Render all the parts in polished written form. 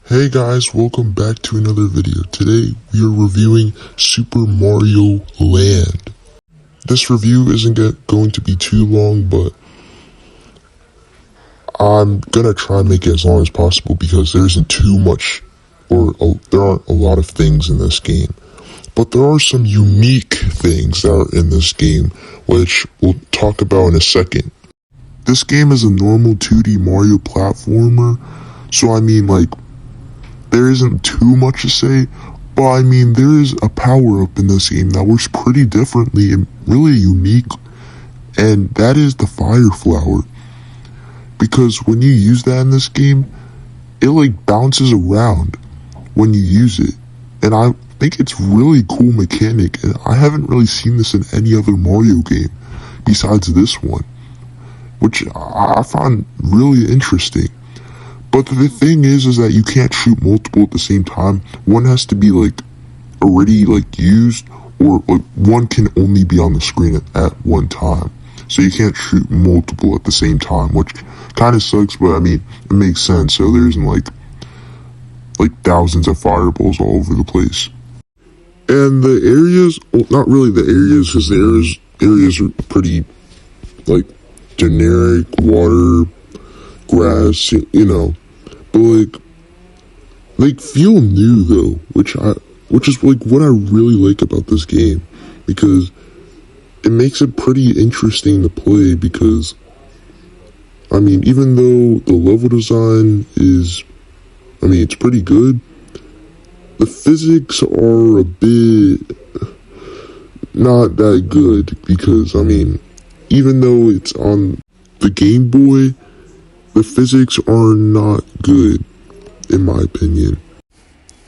Hey guys, welcome back to another video. Today we are reviewing Super Mario Land. This review isn't going to be too long, but I'm gonna try and make it as long as possible because there isn't too much, there aren't a lot of things in this game. But there are some unique things that are in this game, which we'll talk about in a second. This game is a normal 2D Mario platformer, so there isn't too much to say, but there is a power-up in this game that works pretty differently and really unique, and that is the Fire Flower. Because when you use that in this game, it bounces around when you use it, and I think it's really cool mechanic, and I haven't really seen this in any other Mario game besides this one, which I find really interesting. But the thing is that you can't shoot multiple at the same time. One has to be already used, or one can only be on the screen at one time. So you can't shoot multiple at the same time, which kind of sucks, but it makes sense. So there isn't like thousands of fireballs all over the place. And the areas, well, not really the areas, because the areas are pretty generic, water, grass, but they feel new though, which is what I really like about this game, because it makes it pretty interesting to play. Because even though the level design is, it's pretty good, the physics are a bit not that good, because even though it's on the Game Boy, the physics are not good, in my opinion.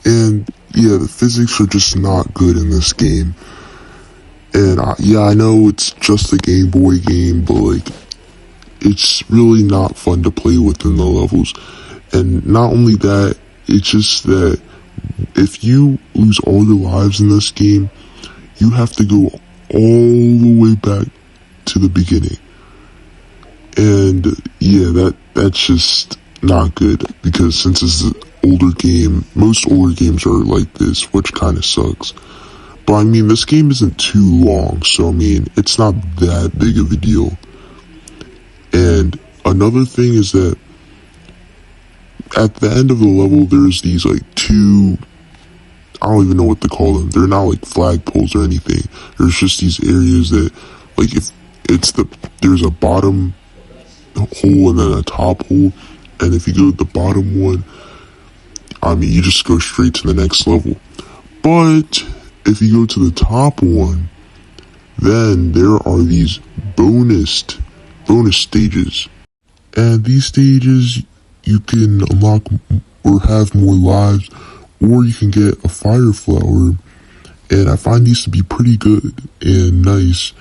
And yeah, the physics are just not good in this game. And I know it's just a Game Boy game, but it's really not fun to play within the levels. And not only that, it's just that if you lose all your lives in this game, you have to go all the way back to the beginning. And yeah, that's just not good, because since it's an older game, most older games are like this, which kind of sucks. But this game isn't too long, so it's not that big of a deal. And another thing is that at the end of the level, there's these two, I don't even know what to call them. They're not flagpoles or anything. There's just these areas that, there's a bottom hole and then a top hole, and if you go to the bottom one, you just go straight to the next level. But if you go to the top one, then there are these bonus stages, and these stages you can unlock or have more lives, or you can get a Fire Flower, and I find these to be pretty good and nice,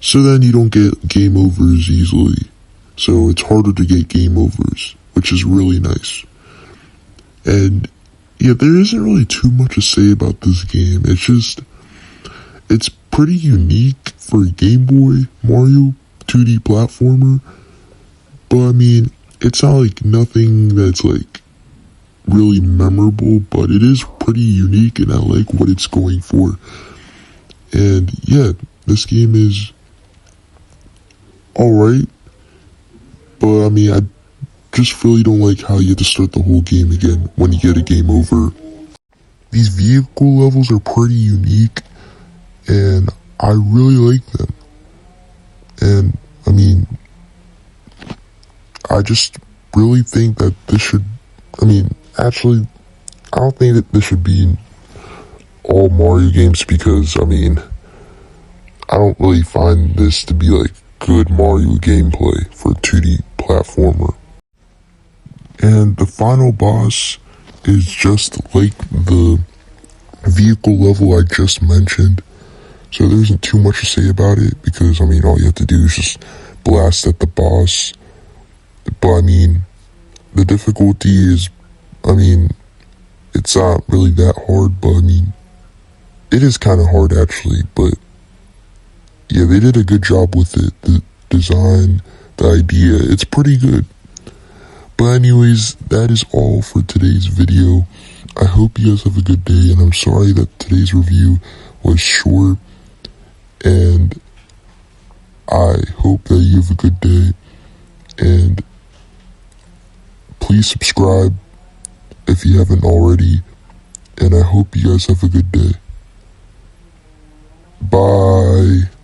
so then you don't get game overs easily. So it's harder to get game overs, which is really nice. And yeah, there isn't really too much to say about this game. It's pretty unique for a Game Boy Mario 2D platformer. But it's not nothing that's really memorable, but it is pretty unique, and I like what it's going for. And yeah, this game is alright. But I just really don't like how you have to start the whole game again when you get a game over. These vehicle levels are pretty unique, and I really like them. And I just really think that this should, actually, I don't think that this should be in all Mario games, because I don't really find this to be good Mario gameplay for a 2D platformer. And the final boss is just like the vehicle level I just mentioned, so there isn't too much to say about it, because all you have to do is just blast at the boss. But the difficulty is, it's not really that hard, but it is kind of hard actually. But yeah, they did a good job with it. The design, the idea, it's pretty good. But anyways, that is all for today's video. I hope you guys have a good day, and I'm sorry that today's review was short, and I hope that you have a good day, and please subscribe if you haven't already, and I hope you guys have a good day. Bye.